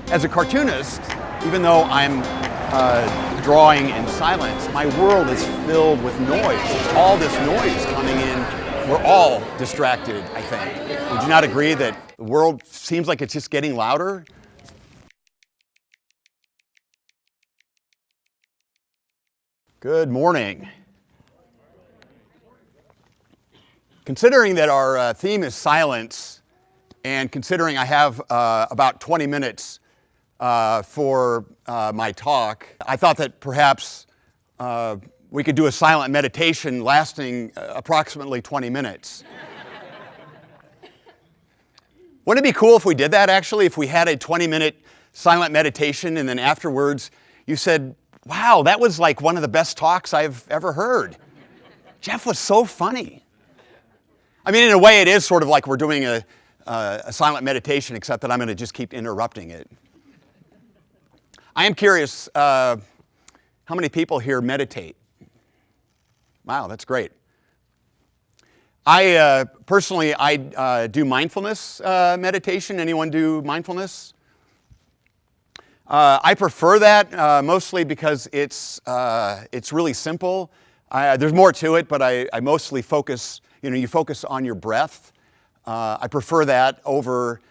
As a cartoonist, even though I'm drawing in silence, my world is filled with noise. All this noise coming in, we're all distracted, I think. Would you not agree that the world seems like it's just getting louder? Good morning. Considering that our theme is silence, and considering I have about 20 minutes for my talk, I thought that perhaps we could do a silent meditation lasting approximately 20 minutes. Wouldn't it be cool if we did that, actually, if we had a 20-minute silent meditation and then afterwards you said, wow, that was like one of the best talks I've ever heard. Jeff was so funny. I mean, in a way, it is sort of like we're doing a silent meditation, except that I'm going to just keep interrupting it. I am curious, how many people here meditate? Wow, that's great. I personally do mindfulness meditation. Anyone do mindfulness? I prefer that mostly because it's really simple. There's more to it, but I mostly focus. You focus on your breath. I prefer that over,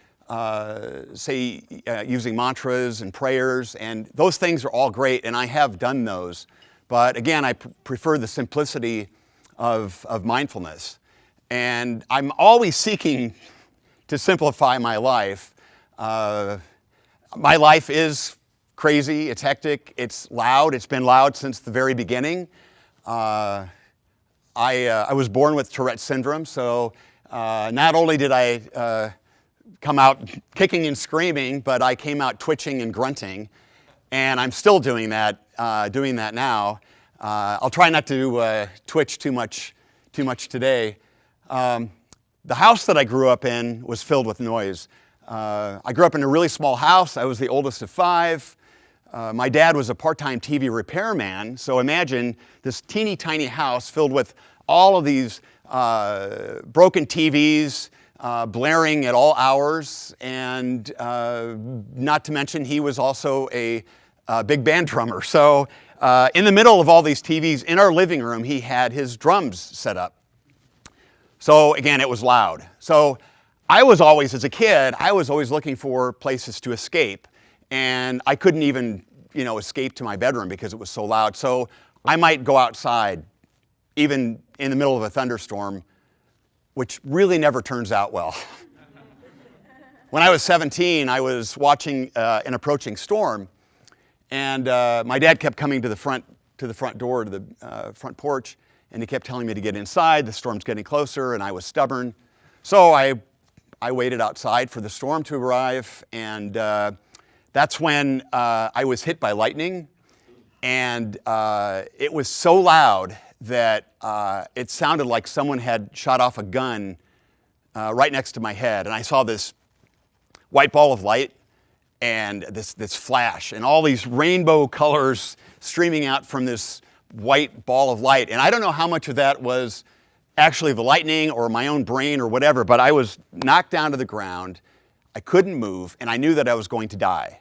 say, using mantras and prayers, and those things are all great, and I have done those. But again, I prefer the simplicity of mindfulness, and I'm always seeking to simplify my life. My life is crazy, it's hectic, it's loud, it's been loud since the very beginning. I was born with Tourette's syndrome, so not only did I come out kicking and screaming, but I came out twitching and grunting, and I'm still doing that now. I'll try not to twitch too much today. The house that I grew up in was filled with noise. I grew up in a really small house. I was the oldest of 5. My dad was a part-time TV repairman, so imagine this teeny tiny house filled with all of these broken TVs blaring at all hours, and not to mention he was also a big band drummer. So in the middle of all these TVs in our living room, he had his drums set up. So again, it was loud. So I was always, as a kid, I was always looking for places to escape, and I couldn't even, escape to my bedroom because it was so loud. So I might go outside, even in the middle of a thunderstorm, which really never turns out well. When I was 17, I was watching an approaching storm, and my dad kept coming to the front door, to the front porch, and he kept telling me to get inside. The storm's getting closer, and I was stubborn. So I waited outside for the storm to arrive, and that's when I was hit by lightning, and it was so loud that it sounded like someone had shot off a gun right next to my head, and I saw this white ball of light and this flash, and all these rainbow colors streaming out from this white ball of light, and I don't know how much of that was actually the lightning or my own brain or whatever, but I was knocked down to the ground. I couldn't move, and I knew that I was going to die.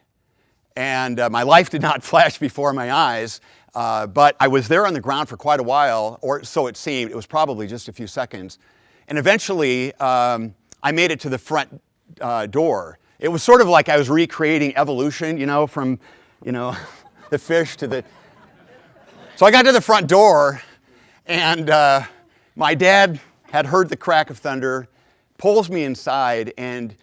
And my life did not flash before my eyes, but I was there on the ground for quite a while, or so it seemed. It was probably just a few seconds. And eventually, I made it to the front door. It was sort of like I was recreating evolution, from, the fish to the... So I got to the front door, and my dad had heard the crack of thunder, pulls me inside, and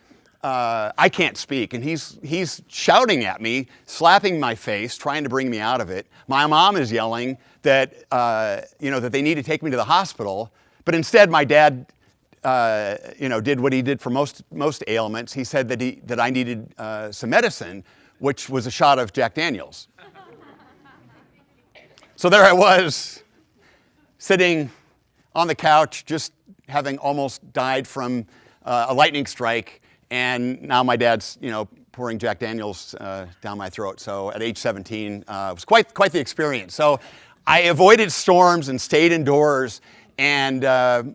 I can't speak. And he's shouting at me, slapping my face, trying to bring me out of it. My mom is yelling that that they need to take me to the hospital. But instead, my dad did what he did for most ailments. He said that I needed some medicine, which was a shot of Jack Daniels. So there I was, sitting on the couch, just having almost died from a lightning strike, and now my dad's, pouring Jack Daniels down my throat. So at age 17, it was quite the experience. So I avoided storms and stayed indoors. And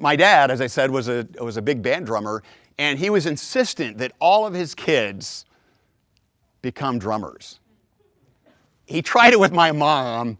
my dad, as I said, was a big band drummer, and he was insistent that all of his kids become drummers. He tried it with my mom,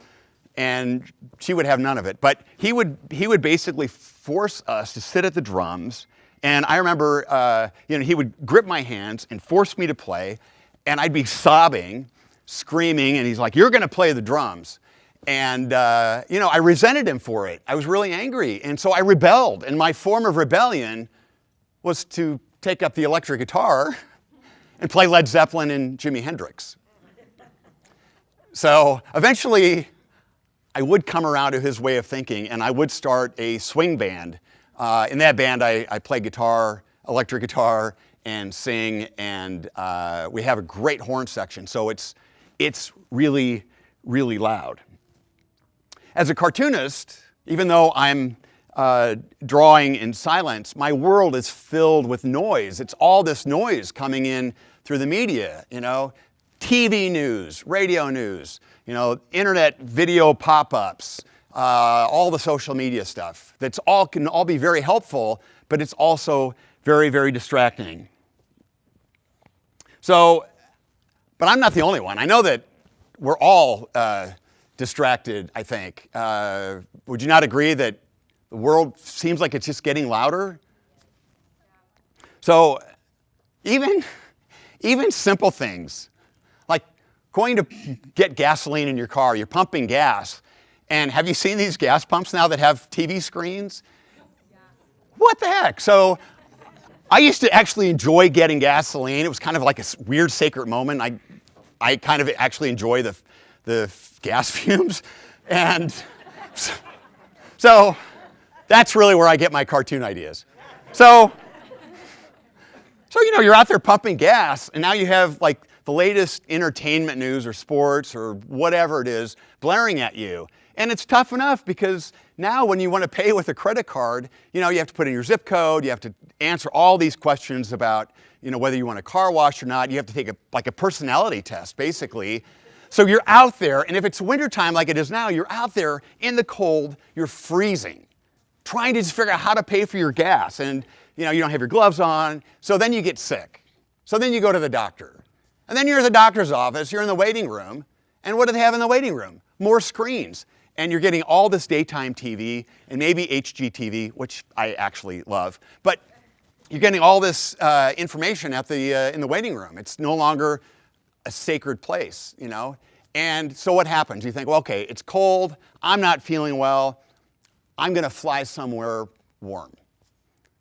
and she would have none of it. But he would basically force us to sit at the drums. And I remember, he would grip my hands and force me to play, and I'd be sobbing, screaming, and he's like, "You're going to play the drums." And, I resented him for it. I was really angry. And so I rebelled. And my form of rebellion was to take up the electric guitar and play Led Zeppelin and Jimi Hendrix. So eventually, I would come around to his way of thinking, and I would start a swing band. In that band, I play guitar, electric guitar, and sing, and we have a great horn section. So it's really, really loud. As a cartoonist, even though I'm drawing in silence, my world is filled with noise. It's all this noise coming in through the media, TV news, radio news, internet video pop-ups, all the social media stuff. Can all be very helpful, but it's also very, very distracting. So, but I'm not the only one. I know that we're all distracted, I think. Would you not agree that the world seems like it's just getting louder? So even simple things, like going to get gasoline in your car, you're pumping gas, and have you seen these gas pumps now that have TV screens? Yeah. What the heck? So I used to actually enjoy getting gasoline. It was kind of like a weird sacred moment. I kind of actually enjoy the gas fumes. And so that's really where I get my cartoon ideas. So you're out there pumping gas, and now you have like the latest entertainment news or sports or whatever it is blaring at you. And it's tough enough because now when you want to pay with a credit card, you have to put in your zip code, you have to answer all these questions about, whether you want a car wash or not. You have to take a personality test, basically. So you're out there, and if it's wintertime like it is now, you're out there in the cold, you're freezing, trying to just figure out how to pay for your gas. And, you don't have your gloves on, so then you get sick. So then you go to the doctor. And then you're at the doctor's office, you're in the waiting room, and what do they have in the waiting room? More screens. And you're getting all this daytime TV, and maybe HGTV, which I actually love. But you're getting all this information in the waiting room. It's no longer a sacred place, And so what happens? You think, well, okay, it's cold, I'm not feeling well, I'm going to fly somewhere warm.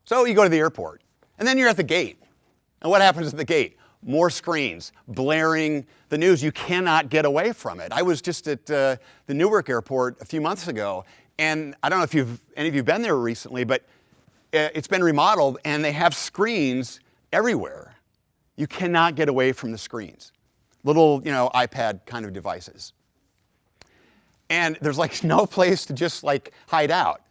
So you go to the airport, and then you're at the gate. And what happens at the gate? More screens, blaring the news. You cannot get away from it. I was just at the Newark airport a few months ago, and I don't know if any of you have been there recently, but it's been remodeled, and they have screens everywhere. You cannot get away from the screens. Little, iPad kind of devices. And there's no place to just hide out.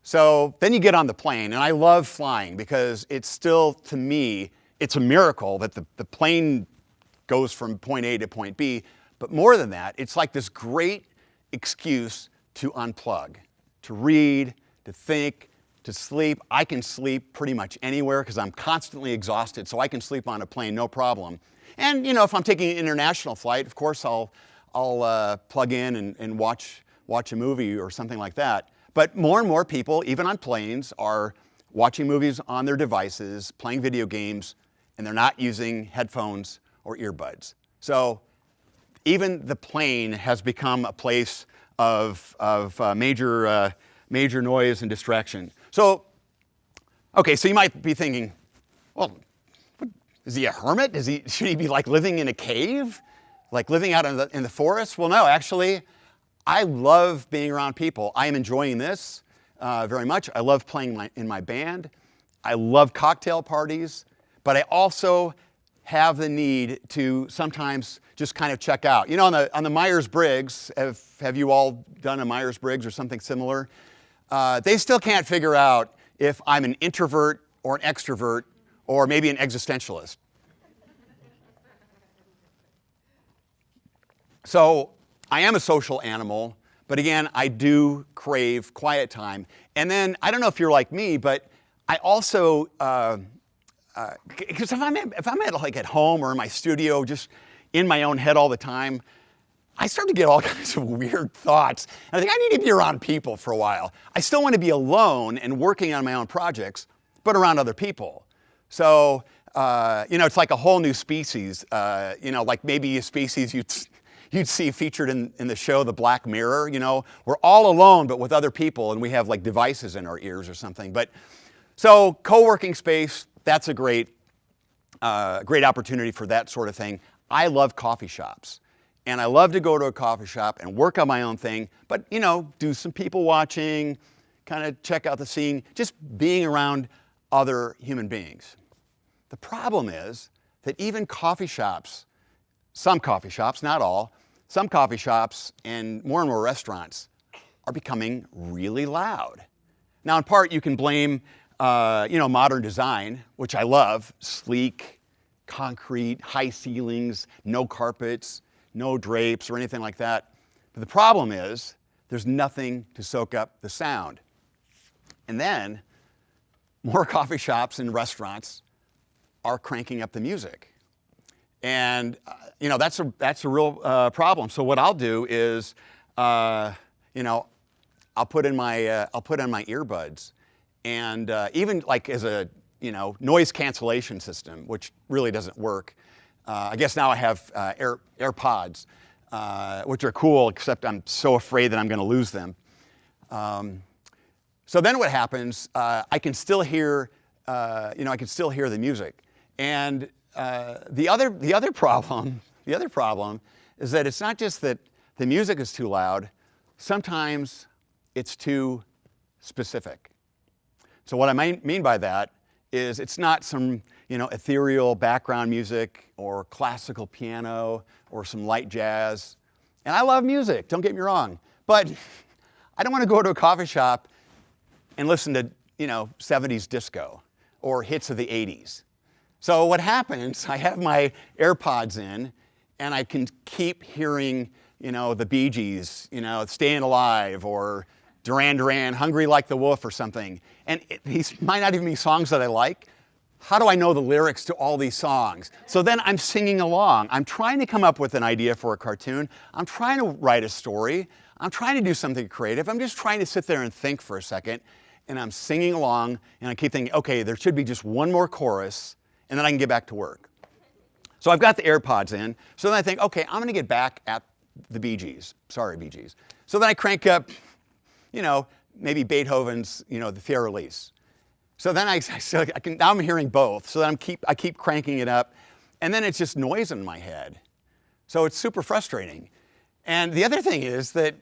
So then you get on the plane, and I love flying because it's still, to me, it's a miracle that the plane goes from point A to point B. But more than that, it's like this great excuse to unplug, to read, to think, to sleep. I can sleep pretty much anywhere because I'm constantly exhausted, so I can sleep on a plane, no problem. And, if I'm taking an international flight, of course, I'll plug in and watch a movie or something like that. But more and more people, even on planes, are watching movies on their devices, playing video games, and they're not using headphones or earbuds. So even the plane has become a place of major noise and distraction. So, okay, so you might be thinking, well, is he a hermit? Should he be living in a cave? Living out in the forest? Well, no, actually, I love being around people. I am enjoying this very much. I love playing in my band. I love cocktail parties, but I also have the need to sometimes just kind of check out. On the Myers-Briggs, have you all done a Myers-Briggs or something similar? They still can't figure out if I'm an introvert or an extrovert or maybe an existentialist. So I am a social animal, but again, I do crave quiet time. And then, I don't know if you're like me, but I also, because if I'm at home or in my studio, just, in my own head all the time, I start to get all kinds of weird thoughts. And I think I need to be around people for a while. I still want to be alone and working on my own projects, but around other people. So, it's like a whole new species, like maybe a species you'd see featured in the show The Black Mirror. We're all alone, but with other people, and we have like devices in our ears or something. But so co-working space, that's a great opportunity for that sort of thing. I love coffee shops. And I love to go to a coffee shop and work on my own thing, but, do some people watching, kind of check out the scene, just being around other human beings. The problem is that even coffee shops, some coffee shops, not all, some coffee shops and more restaurants are becoming really loud. Now, in part, you can blame, modern design, which I love, sleek, concrete, high ceilings, no carpets, no drapes or anything like that. But the problem is there's nothing to soak up the sound. And then more coffee shops and restaurants are cranking up the music. And that's a real problem. So what I'll do is, I'll put in my earbuds, and even like as a noise cancellation system, which really doesn't work. I guess now I have AirPods, which are cool, except I'm so afraid that I'm going to lose them. So then what happens? I can still hear, the music. And the other problem is that it's not just that the music is too loud. Sometimes it's too specific. So what I mean by that is it's not some ethereal background music or classical piano or some light jazz. And I love music, don't get me wrong. But I don't want to go to a coffee shop and listen to, 70s disco or hits of the 80s. So what happens, I have my AirPods in and I can keep hearing, the Bee Gees, Staying Alive or Duran Duran, Hungry Like the Wolf or something. And these might not even be songs that I like. How do I know the lyrics to all these songs? So then I'm singing along. I'm trying to come up with an idea for a cartoon. I'm trying to write a story. I'm trying to do something creative. I'm just trying to sit there and think for a second. And I'm singing along, and I keep thinking, okay, there should be just one more chorus, and then I can get back to work. So I've got the AirPods in. So then I think, okay, I'm going to get back at the Bee Gees. Sorry, Bee Gees. So then I crank up, maybe Beethoven's, the Fier-Elise. So then now I'm hearing both. So then I keep cranking it up, and then it's just noise in my head. So it's super frustrating. And the other thing is that,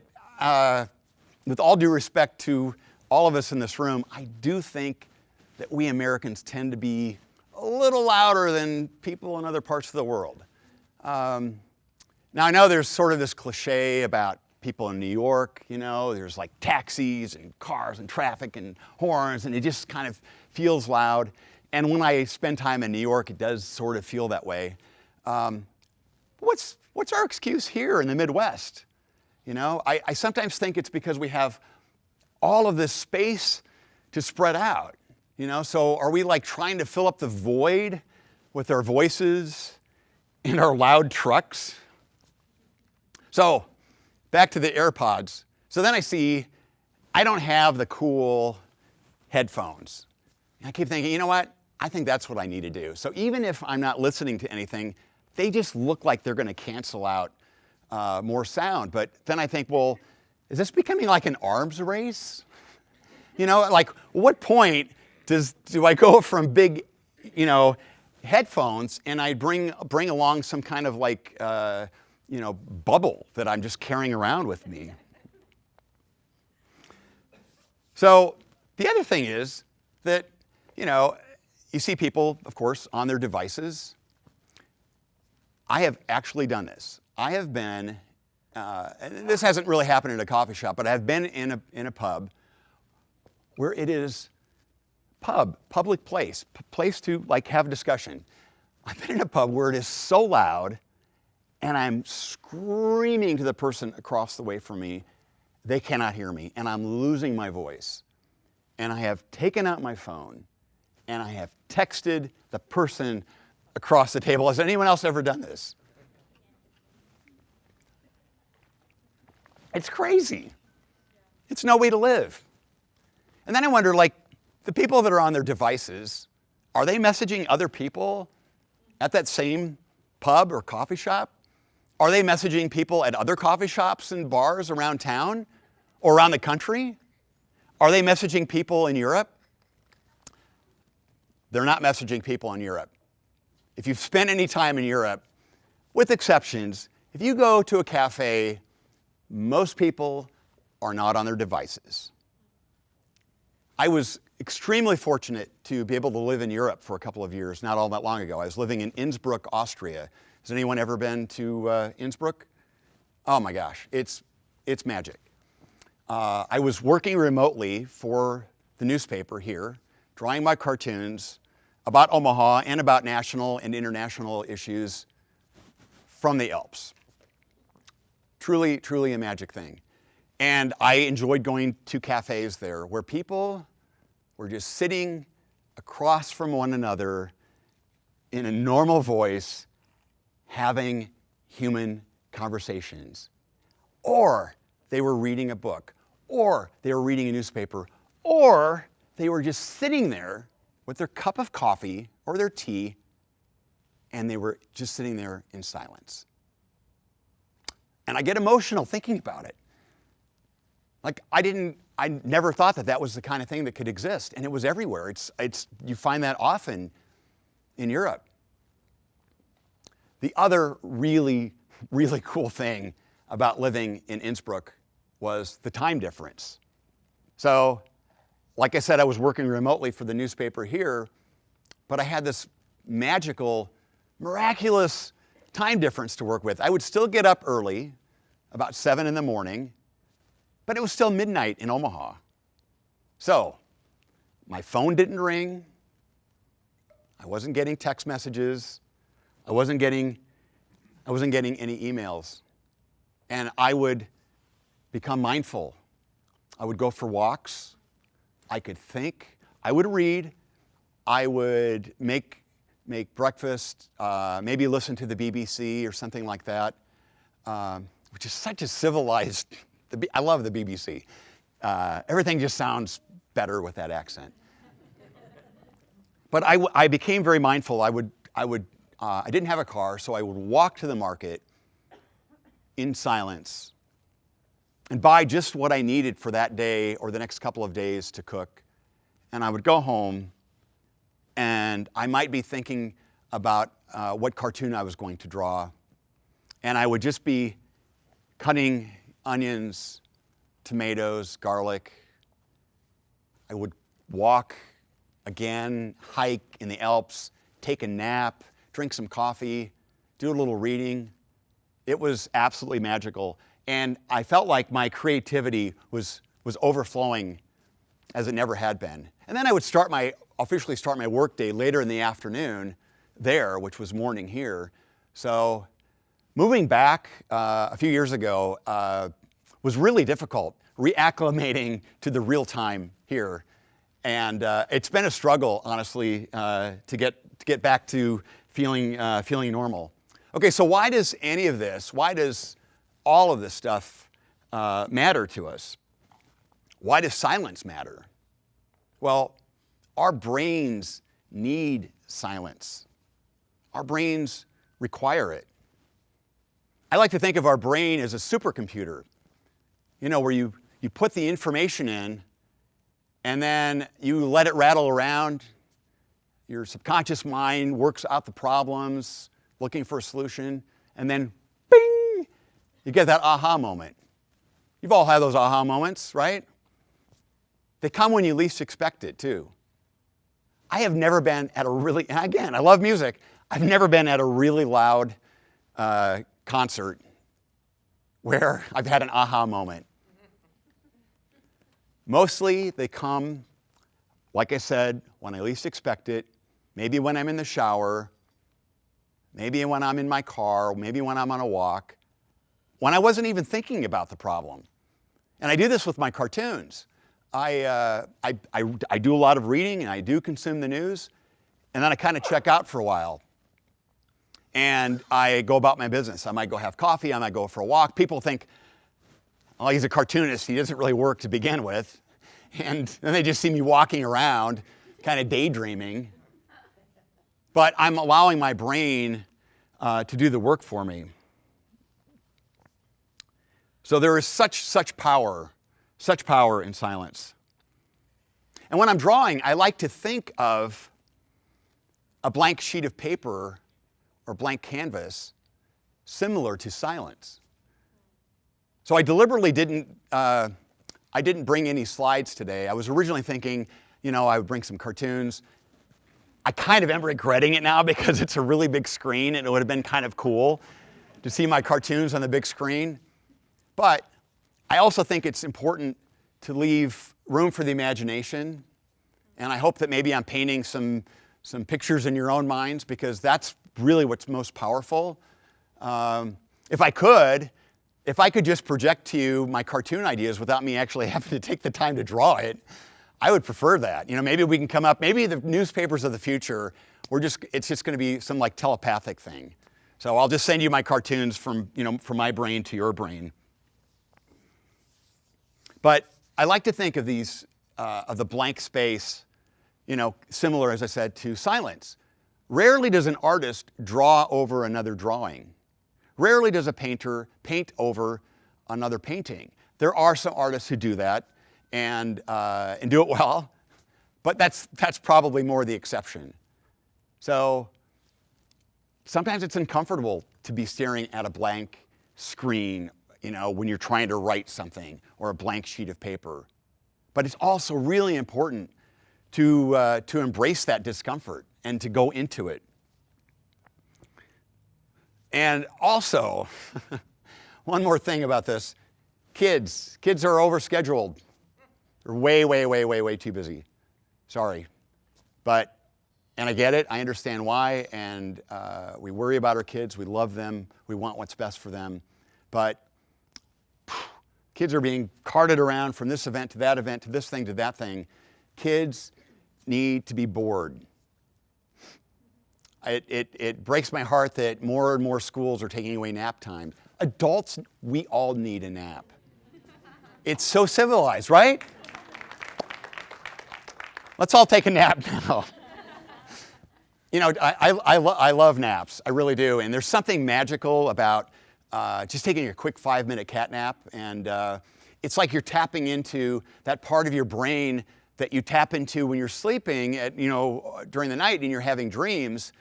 with all due respect to all of us in this room, I do think that we Americans tend to be a little louder than people in other parts of the world. Now I know there's sort of this cliche about people in New York, there's like taxis and cars and traffic and horns, and it just kind of feels loud. And when I spend time in New York, it does sort of feel that way. What's our excuse here in the Midwest? I sometimes think it's because we have all of this space to spread out. So are we like trying to fill up the void with our voices and our loud trucks? So back to the AirPods. So then I see I don't have the cool headphones. And I keep thinking, you know what? I think that's what I need to do. So even if I'm not listening to anything, they just look like they're going to cancel out more sound. But then I think, well, is this becoming like an arms race? Like what point do I go from big, headphones and I bring along some kind of like, bubble that I'm just carrying around with me? So the other thing is that, you see people, of course, on their devices. I have actually done this. I have been, and this hasn't really happened in a coffee shop, but I've been in a pub where it is public place to like have a discussion. I've been in a pub where it is so loud and I'm screaming to the person across the way from me. They cannot hear me and I'm losing my voice. And I have taken out my phone and I have texted the person across the table. Has anyone else ever done this? It's crazy. It's no way to live. And then I wonder, like, the people that are on their devices, are they messaging other people at that same pub or coffee shop? Are they messaging people at other coffee shops and bars around town or around the country? Are they messaging people in Europe? They're not messaging people in Europe. If you've spent any time in Europe, with exceptions, if you go to a cafe, most people are not on their devices. I was extremely fortunate to be able to live in Europe for a couple of years, not all that long ago. I was living in Innsbruck, Austria. Has anyone ever been to Innsbruck? Oh my gosh, it's magic. I was working remotely for the newspaper here, drawing my cartoons about Omaha and about national and international issues from the Alps. Truly, truly a magic thing. And I enjoyed going to cafes there where people were just sitting across from one another in a normal voice, having human conversations. Or they were reading a book, or they were reading a newspaper, or they were just sitting there with their cup of coffee or their tea, and they were just sitting there in silence. And I get emotional thinking about it. Like, I never thought that was the kind of thing that could exist, and it was everywhere. You find that often in Europe. The other really, really cool thing about living in Innsbruck was the time difference. So, like I said, I was working remotely for the newspaper here, but I had this magical, miraculous time difference to work with. I would still get up early, about 7 in the morning, but it was still midnight in Omaha. So, my phone didn't ring. I wasn't getting text messages. I wasn't getting any emails. And I would become mindful. I would go for walks. I could think. I would read. I would make breakfast, maybe listen to the BBC or something like that, which is such a civilized. I love the BBC. Everything just sounds better with that accent. But I became very mindful. I didn't have a car, so I would walk to the market in silence and buy just what I needed for that day or the next couple of days to cook. And I would go home, and I might be thinking about what cartoon I was going to draw. And I would just be cutting onions, tomatoes, garlic. I would walk again, hike in the Alps, take a nap, drink some coffee, do a little reading. It was absolutely magical. And I felt like my creativity was overflowing as it never had been. And then I would officially start my workday later in the afternoon there, which was morning here. So moving back a few years ago was really difficult, reacclimating to the real time here. And it's been a struggle, honestly, to get back to feeling normal. Okay, so why does all of this stuff matter to us? Why does silence matter? Well, our brains need silence. Our brains require it. I like to think of our brain as a supercomputer, where you put the information in and then you let it rattle around. Your subconscious mind works out the problems, looking for a solution, and then bing, you get that aha moment. You've all had those aha moments, right? They come when you least expect it, too. I have never been at and again, I love music. I've never been at a really loud concert where I've had an aha moment. Mostly they come, like I said, when I least expect it, maybe when I'm in the shower, maybe when I'm in my car, maybe when I'm on a walk, when I wasn't even thinking about the problem. And I do this with my cartoons. I do a lot of reading, and I do consume the news, and then I kind of check out for a while. And I go about my business. I might go have coffee, I might go for a walk. People think, well, he's a cartoonist. He doesn't really work to begin with. And then they just see me walking around, kind of daydreaming. But I'm allowing my brain to do the work for me. So there is such power in silence. And when I'm drawing, I like to think of a blank sheet of paper or blank canvas similar to silence. So I deliberately didn't bring any slides today. I was originally thinking, I would bring some cartoons. I kind of am regretting it now because it's a really big screen and it would have been kind of cool to see my cartoons on the big screen. But I also think it's important to leave room for the imagination. And I hope that maybe I'm painting some pictures in your own minds, because that's really what's most powerful. If I could just project to you my cartoon ideas without me actually having to take the time to draw it, I would prefer that. Maybe we can come up, maybe the newspapers of the future, it's just going to be some like telepathic thing. So I'll just send you my cartoons from my brain to your brain. But I like to think of these, of the blank space, similar, as I said, to silence. Rarely does an artist draw over another drawing. Rarely does a painter paint over another painting. There are some artists who do that and do it well, but that's probably more the exception. So sometimes it's uncomfortable to be staring at a blank screen, when you're trying to write something, or a blank sheet of paper. But it's also really important to embrace that discomfort and to go into it. And also, one more thing about this, kids are overscheduled. They're way too busy. Sorry. And I get it, I understand why, and we worry about our kids, we love them, we want what's best for them. But kids are being carted around from this event to that event, to this thing to that thing. Kids need to be bored. It breaks my heart that more and more schools are taking away nap time. Adults, we all need a nap. It's so civilized, right? Let's all take a nap now. I love naps. I really do. And there's something magical about just taking a quick 5-minute cat nap. And it's like you're tapping into that part of your brain that you tap into when you're sleeping during the night and you're having dreams.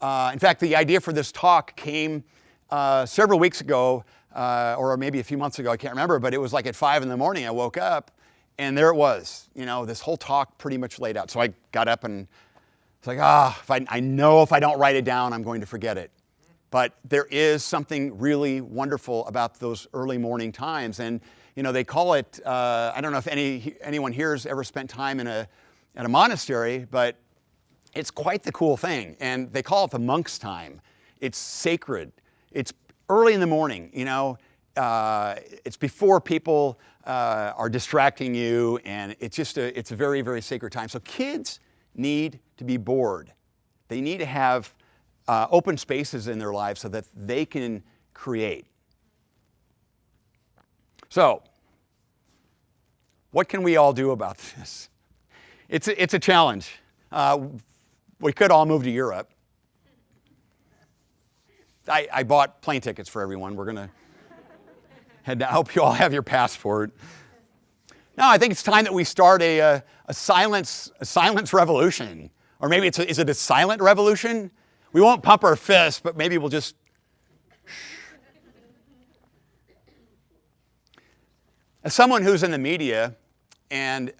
In fact, the idea for this talk came several weeks ago, or maybe a few months ago, I can't remember, but it was like at 5 in the morning, I woke up, and there it was, this whole talk pretty much laid out. So I got up and it's like, I know if I don't write it down, I'm going to forget it. But there is something really wonderful about those early morning times. And, they call it, I don't know if anyone here has ever spent time at a monastery, but it's quite the cool thing. And they call it the monk's time. It's sacred. It's early in the morning, it's before people are distracting you, and it's a very, very sacred time. So kids need to be bored. They need to have open spaces in their lives so that they can create. So, what can we all do about this? It's a challenge. We could all move to Europe. I bought plane tickets for everyone. We're going to head down. I hope you all have your passport. No, I think it's time that we start a silence revolution. Or maybe is it a silent revolution? We won't pump our fists, but maybe we'll just As someone who's in the media and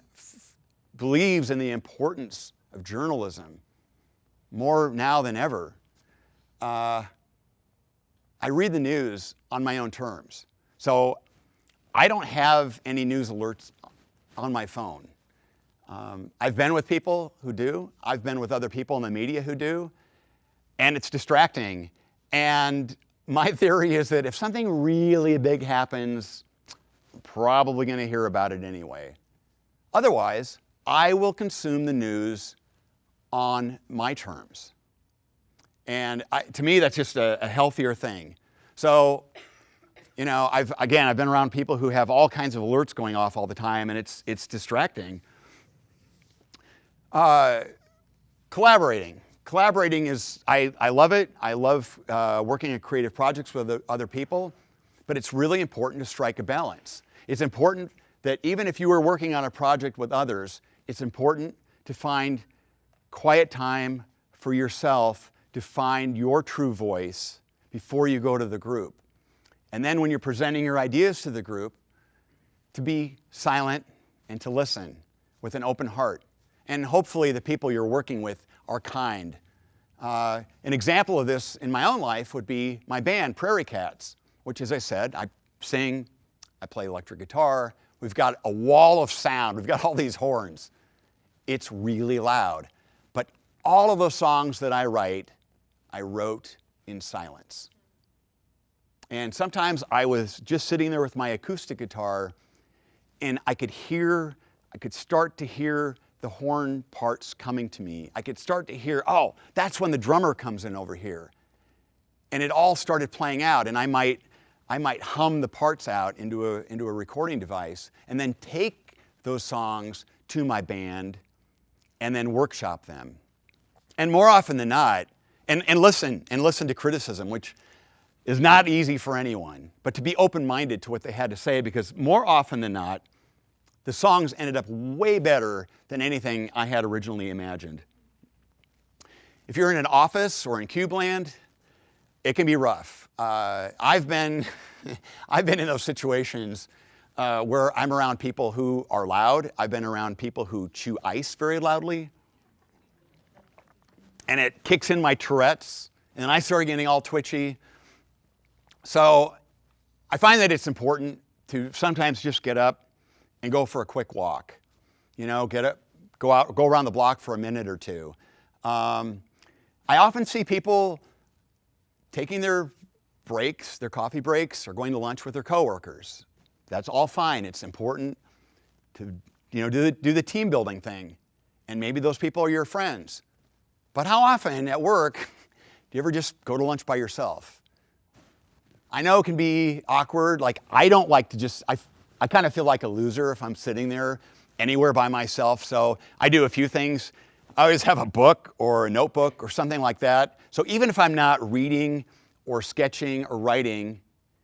believes in the importance of journalism more now than ever, I read the news on my own terms. So I don't have any news alerts on my phone. I've been with people who do. I've been with other people in the media who do. And it's distracting. And my theory is that if something really big happens, I'm probably going to hear about it anyway. Otherwise, I will consume the news on my terms. And to me, that's just a healthier thing. So I've been around people who have all kinds of alerts going off all the time, and it's distracting. Collaborating. Collaborating is, I love it. I love working on creative projects with other people, but it's really important to strike a balance. It's important that even if you were working on a project with others, it's important to find quiet time for yourself to find your true voice before you go to the group. And then when you're presenting your ideas to the group, to be silent and to listen with an open heart. And hopefully the people you're working with are kind. An example of this in my own life would be my band, Prairie Cats, which, as I said, I sing, I play electric guitar. We've got a wall of sound. We've got all these horns. It's really loud. But all of those songs that I wrote in silence. And sometimes I was just sitting there with my acoustic guitar, and I could start to hear the horn parts coming to me. I could start to hear, oh, that's when the drummer comes in over here. And it all started playing out, and I might hum the parts out into a recording device, and then take those songs to my band and then workshop them. And more often than not, and listen to criticism, which is not easy for anyone, but to be open-minded to what they had to say, because more often than not, the songs ended up way better than anything I had originally imagined. If you're in an office or in cube land, it can be rough. I've been in those situations where I'm around people who are loud. I've been around people who chew ice very loudly. And it kicks in my Tourette's, and I start getting all twitchy. So I find that it's important to sometimes just get up and go for a quick walk. Get up, go around the block for a minute or two. I often see people taking their breaks, their coffee breaks, or going to lunch with their coworkers. That's all fine. It's important to do the team building thing. And maybe those people are your friends. But how often at work do you ever just go to lunch by yourself? I know it can be awkward. Like, I don't like to I kind of feel like a loser if I'm sitting there anywhere by myself. So I do a few things. I always have a book or a notebook or something like that. So even if I'm not reading or sketching or writing,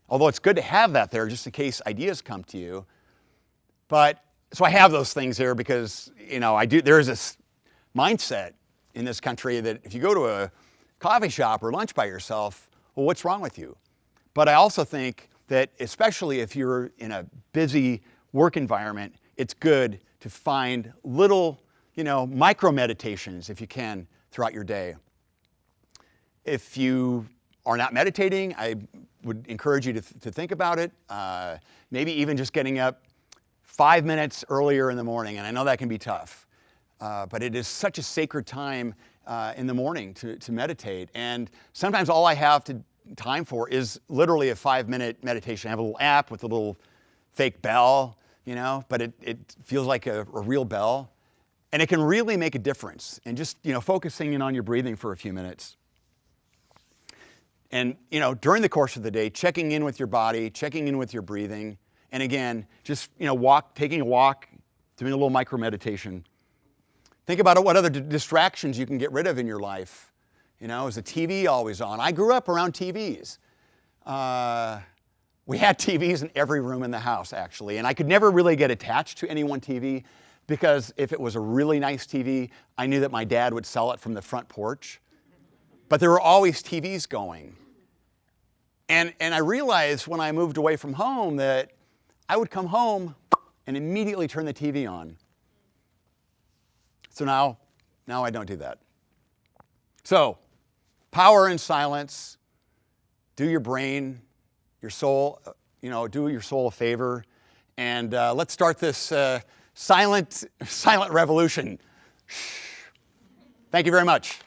although it's good to have that there just in case ideas come to you. So I have those things there because, there is this mindset in this country that if you go to a coffee shop or lunch by yourself, well, what's wrong with you? But I also think that especially if you're in a busy work environment, it's good to find little, micro meditations if you can throughout your day. If you are not meditating, I would encourage you to think about it. Maybe even just getting up 5 minutes earlier in the morning, and I know that can be tough. But it is such a sacred time in the morning to meditate. And sometimes all I have time for is literally a 5-minute meditation. I have a little app with a little fake bell, but it feels like a real bell. And it can really make a difference. And just, focusing in on your breathing for a few minutes. And, during the course of the day, checking in with your body, checking in with your breathing. And again, just, taking a walk, doing a little micro meditation. Think about what other distractions you can get rid of in your life. Is the TV always on? I grew up around TVs. We had TVs in every room in the house, actually. And I could never really get attached to any one TV because if it was a really nice TV, I knew that my dad would sell it from the front porch. But there were always TVs going. And I realized when I moved away from home that I would come home and immediately turn the TV on. So now I don't do that. So, power in silence. Do your brain, your soul, do your soul a favor. And let's start this silent revolution. Thank you very much.